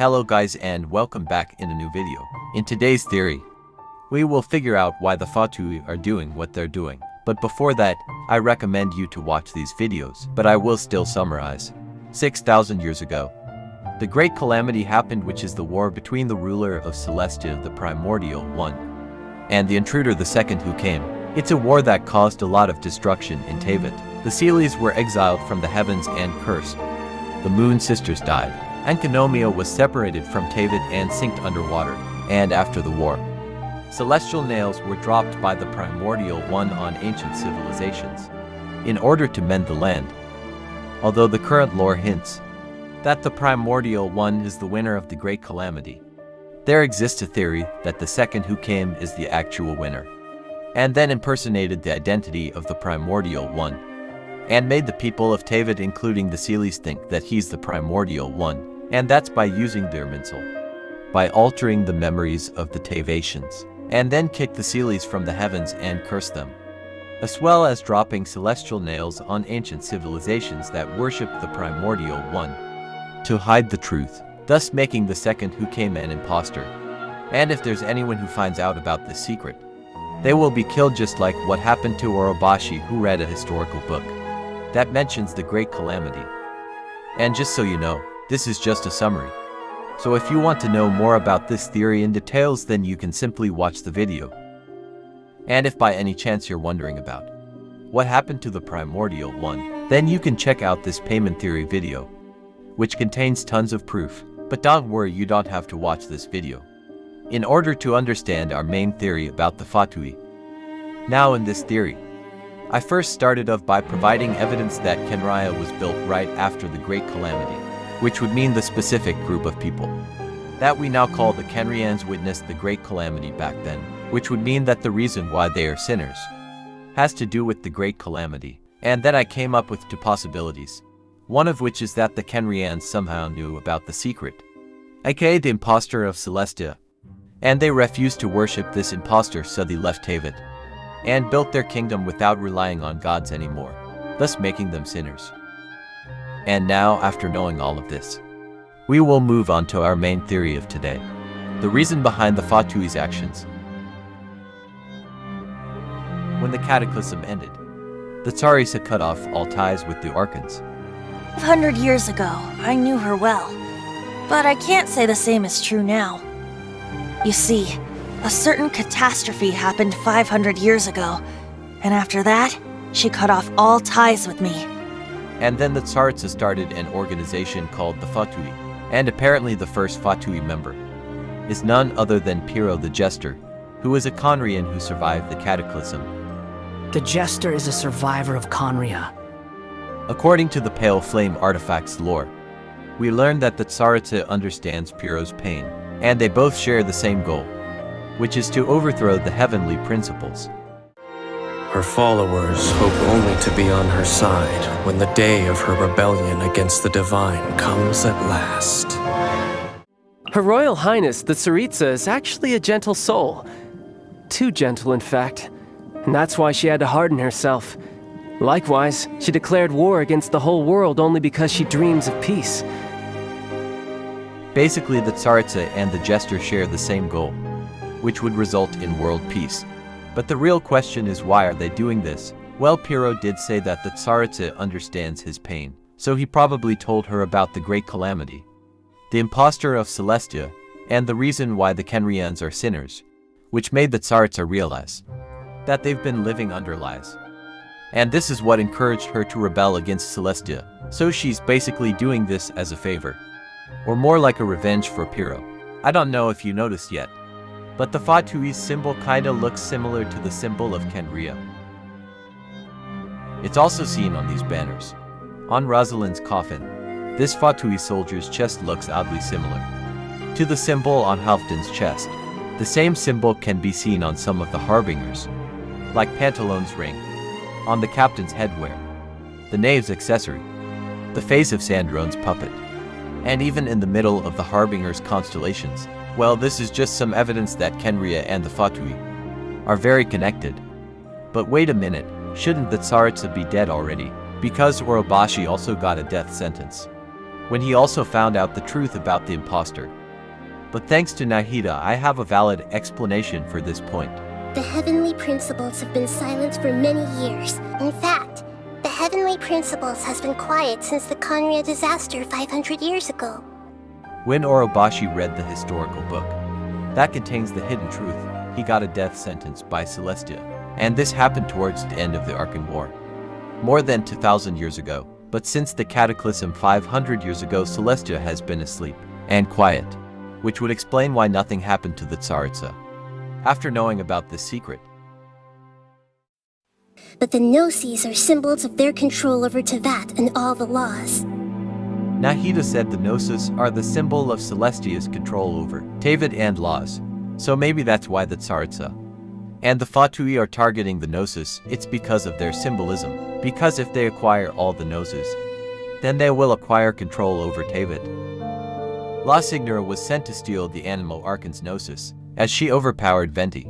Hello guys and welcome back in a new video. In today's theory, we will figure out why the Fatui are doing what they're doing. But before that, I recommend you to watch these videos, but I will still summarize. 6,000 years ago, the Great Calamity happened, which is the war between the ruler of Celestia, the Primordial One, and the intruder, the second who came. It's a war that caused a lot of destruction in Teyvat. The Seelies were exiled from the heavens and cursed. The Moon Sisters died, and Kanomia was separated from Teyvat and sinked underwater. And after the war, celestial nails were dropped by the Primordial One on ancient civilizations in order to mend the land. Although the current lore hints that the Primordial One is the winner of the Great Calamity, there exists a theory that the second who came is the actual winner, and then impersonated the identity of the Primordial One, and made the people of Teyvat, including the Seelies, think that he's the Primordial One, and that's by using their mensal, by altering the memories of the Teyvatians, and then kick the Seelies from the heavens and curse them, as well as dropping celestial nails on ancient civilizations that worshipped the Primordial One to hide the truth, thus making the second who came an imposter. And if there's anyone who finds out about this secret, they will be killed, just like what happened to Orobashi, who read a historical book that mentions the Great Calamity. And just so you know, this is just a summary. So if you want to know more about this theory in details, then you can simply watch the video. And if by any chance you're wondering about what happened to the Primordial One, then you can check out this payment theory video, which contains tons of proof. But don't worry, you don't have to watch this video in order to understand our main theory about the Fatui. Now in this theory, I first started off by providing evidence that khaenriah was built right after the Great Calamity, which would mean the specific group of people that we now call the khaenriahs witnessed the Great Calamity back then, which would mean that the reason why they are sinners has to do with the Great Calamity. And then I came up with two possibilities, one of which is that the khaenriahs somehow knew about the secret, aka the impostor of Celestia, and they refused to worship this impostor, so they left Teyvat and built their kingdom without relying on gods anymore, thus making them sinners. And now, after knowing all of this, we will move on to our main theory of today, the reason behind the Fatui's actions. When the cataclysm ended, the Tsaritsa cut off all ties with the Archons. 500 years ago, I knew her well, but I can't say the same is true now. You see, a certain catastrophe happened 500 years ago, and after that, she cut off all ties with me. And then the Tsaritsa started an organization called the Fatui, and apparently the first Fatui member is none other than Pierro the Jester, who is a khaenriah who survived the cataclysm. The Jester is a survivor of khaenriah. According to the Pale Flame Artifacts lore, we learned that the Tsaritsa understands Pierro's pain, and they both share the same goal, which is to overthrow the heavenly principles. Her followers hope only to be on her side when the day of her rebellion against the divine comes at last. Her Royal Highness, the Tsaritsa, is actually a gentle soul. Too gentle, in fact. And that's why she had to harden herself. Likewise, she declared war against the whole world only because she dreams of peace. Basically, the Tsaritsa and the Jester share the same goal, which would result in world peace. But the real question is, why are they doing this? Well, Pierro did say that the Tsaritsa understands his pain, so he probably told her about the Great Calamity, the impostor of Celestia, and the reason why the khaenriahs are sinners, which made the Tsaritsa realize that they've been living under lies. And this is what encouraged her to rebel against Celestia, so she's basically doing this as a favor, or more like a revenge for Pierro. I don't know if you noticed yet, but the Fatui's symbol kinda looks similar to the symbol of khaenriah. It's also seen on these banners. On Rosalind's coffin, this Fatui soldier's chest looks oddly similar to the symbol on Halfdan's chest. The same symbol can be seen on some of the harbingers, like Pantaloon's ring, on the captain's headwear, the knave's accessory, the face of Sandrone's puppet, and even in the middle of the harbinger's constellations. Well, this is just some evidence that khaenriah and the Fatui are very connected. But wait a minute, shouldn't the Tsaritsa be dead already? Because Orobashi also got a death sentence. when he also found out the truth about the imposter. But thanks to Nahida, I have a valid explanation for this point. The Heavenly Principles have been silent for many years. In fact, the Heavenly Principles has been quiet since the khaenriah disaster 500 years ago. When Orobashi read the historical book that contains the hidden truth, he got a death sentence by Celestia. And this happened towards the end of the Archon War, more than 2,000 years ago. But since the cataclysm 500 years ago, Celestia has been asleep and quiet, which would explain why nothing happened to the Tsaritsa. After knowing about this secret, but the gnosis are symbols of their control over Teyvat and all the laws. Nahida said the gnosis are the symbol of Celestia's control over Teyvat and laws. So maybe that's why the Tsaritsa and the Fatui are targeting the gnosis. It's because of their symbolism. Because if they acquire all the gnosis, then they will acquire control over Teyvat. La Signora was sent to steal the Animal Archon's gnosis, as she overpowered Venti.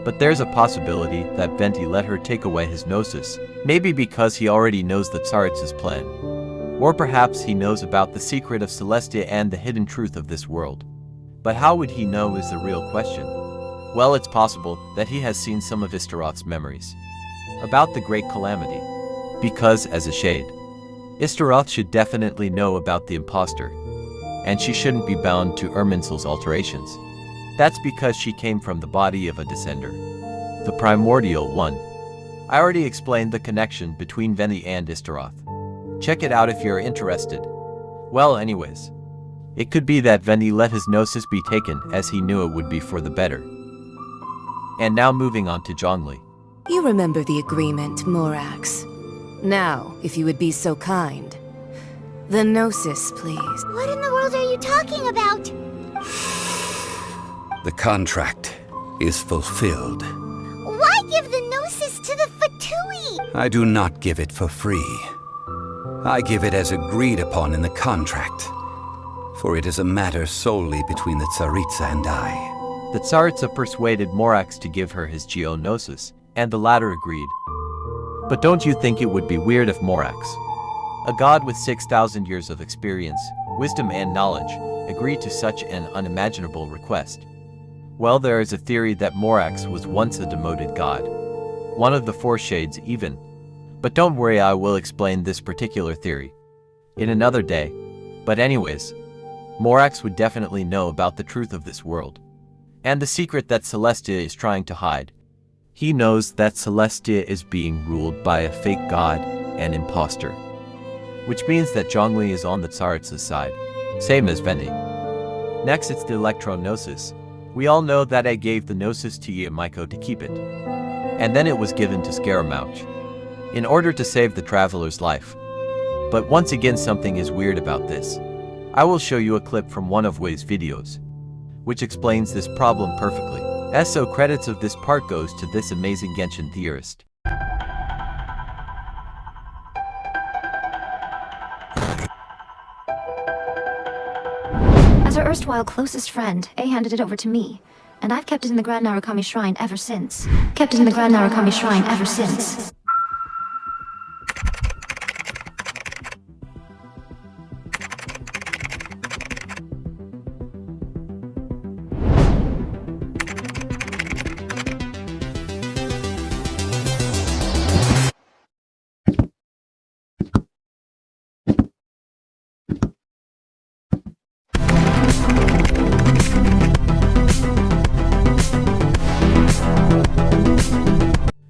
But there's a possibility that Venti let her take away his gnosis, maybe because he already knows the Tsaritsa's plan. Or perhaps he knows about the secret of Celestia and the hidden truth of this world. But how would he know is the real question. Well, it's possible that he has seen some of Istaroth's memories about the Great Calamity. Because, as a shade, Istaroth should definitely know about the imposter, and she shouldn't be bound to Irminsul's alterations. That's because she came from the body of a descender, the primordial one. I already explained the connection between Venti and Istaroth. Check it out if you're interested. Well, anyways, it could be that Venti let his gnosis be taken as he knew it would be for the better. And now moving on to Zhongli. You remember the agreement, Morax. Now, if you would be so kind. The gnosis, please. What in the world are you talking about? The contract is fulfilled. Why give the gnosis to the Fatui? I do not give it for free. I give it as agreed upon in the contract, for it is a matter solely between the Tsaritsa and I. The Tsaritsa persuaded Morax to give her his gnosis, and the latter agreed. But don't you think it would be weird if Morax, a god with 6,000 years of experience, wisdom and knowledge, agreed to such an unimaginable request? Well, there is a theory that Morax was once a demoted god, one of the four shades even. But don't worry, I will explain this particular theory in another day. But anyways, Morax would definitely know about the truth of this world, and the secret that Celestia is trying to hide. He knows that Celestia is being ruled by a fake god, an imposter, which means that Zhongli is on the Tsaritsa's side, same as Venti. Next, it's the Electro-Gnosis. We all know that I gave the gnosis to Yae Miko to keep it, and then it was given to Scaramouche in order to save the traveler's life. But once again, something is weird about this. I will show you a clip from one of Way's videos, which explains this problem perfectly. So credits of this part goes to this amazing Genshin theorist. As her erstwhile closest friend, A handed it over to me, and I've kept it in the Grand Narukami Shrine ever since.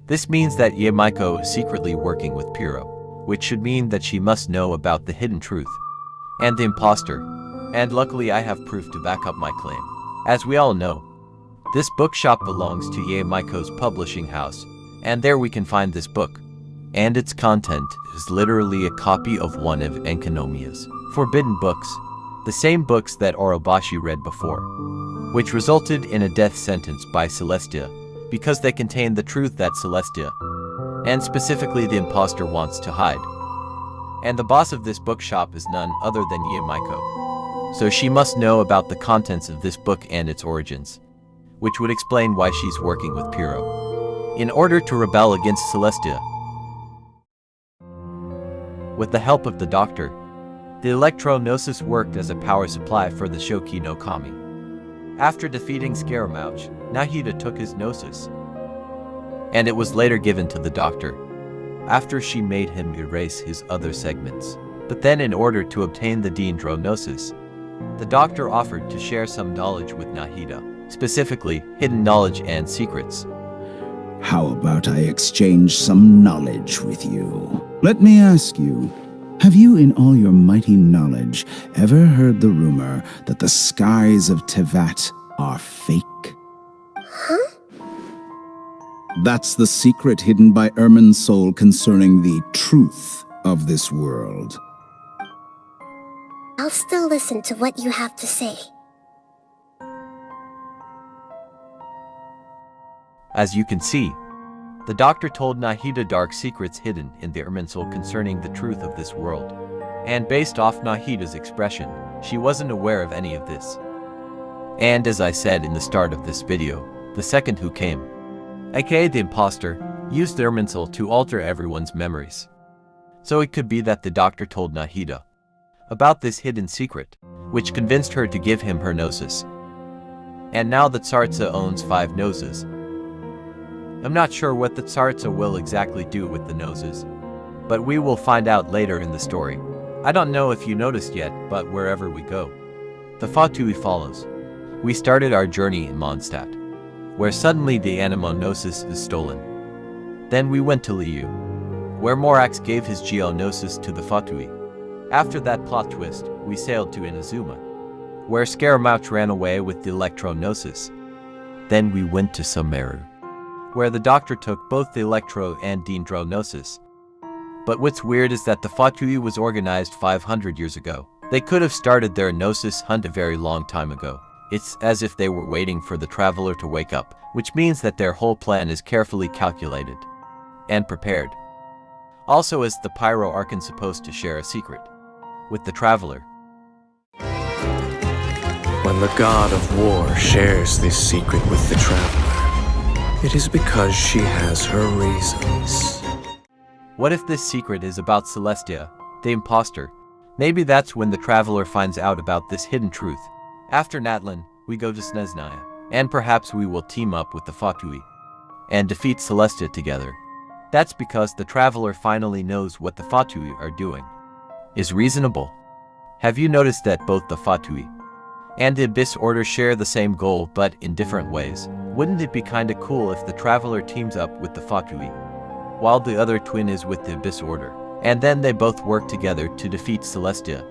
This means that Yae Miko is secretly working with Pierro, which should mean that she must know about the hidden truth and the imposter. And luckily I have proof to back up my claim. As we all know, this bookshop belongs to Yae Miko's publishing house, and there we can find this book. And its content is literally a copy of one of Enkanomiya's forbidden books, the same books that Orobashi read before, which resulted in a death sentence by Celestia, because they contain the truth that Celestia, and specifically the imposter, wants to hide. And the boss of this bookshop is none other than Yae Miko. So she must know about the contents of this book and its origins, which would explain why she's working with Pierro in order to rebel against Celestia. With the help of the doctor, The electro-gnosis worked as a power supply for the Shoki no Kami. After defeating Scaramouche, Nahida took his gnosis, and it was later given to the doctor, after she made him erase his other segments. But then in order to obtain the Dendro gnosis, the doctor offered to share some knowledge with Nahida, specifically hidden knowledge and secrets. How about I exchange some knowledge with you? Let me ask you, have you in all your mighty knowledge ever heard the rumor that the skies of Tevat are fake? Huh? That's the secret hidden by Ermin's soul concerning the truth of this world. I'll still listen to what you have to say. As you can see, the doctor told Nahida dark secrets hidden in the Ermin soul concerning the truth of this world. And based off Nahida's expression, she wasn't aware of any of this. And as I said in the start of this video, the second who came, aka the imposter, used the Ermin soul to alter everyone's memories. So it could be that the doctor told Nahida about this hidden secret, which convinced her to give him her gnosis. And now that Tsaritsa owns 5 noses, I'm not sure what the Tsaritsa will exactly do with the noses, but we will find out later in the story. I don't know if you noticed yet, but wherever we go, the Fatui follows. We started our journey in Mondstadt, where suddenly the Animo-gnosis is stolen. Then we went to Liu, where Morax gave his Geo-gnosis to the Fatui. After that plot twist, we sailed to Inazuma, where Scaramouche ran away with the Electro-gnosis. Then we went to Sumeru, where the doctor took both the Electro and Dendro gnosis. But what's weird is that the Fatui was organized 500 years ago. They could have started their gnosis hunt a very long time ago. It's as if they were waiting for the traveler to wake up, which means that their whole plan is carefully calculated and prepared. Also, is the Pyro Archon supposed to share a secret with the traveler? When the god of war shares this secret with the traveler, it is because she has her reasons. What if this secret is about Celestia, the imposter? Maybe that's when the traveler finds out about this hidden truth. After Natlan, we go to Snezhnaya, and perhaps we will team up with the Fatui and defeat Celestia together. That's because the traveler finally knows what the Fatui are doing is reasonable. Have you noticed that both the Fatui and the Abyss Order share the same goal but in different ways? Wouldn't it be kinda cool if the traveler teams up with the Fatui while the other twin is with the Abyss Order, and then they both work together to defeat Celestia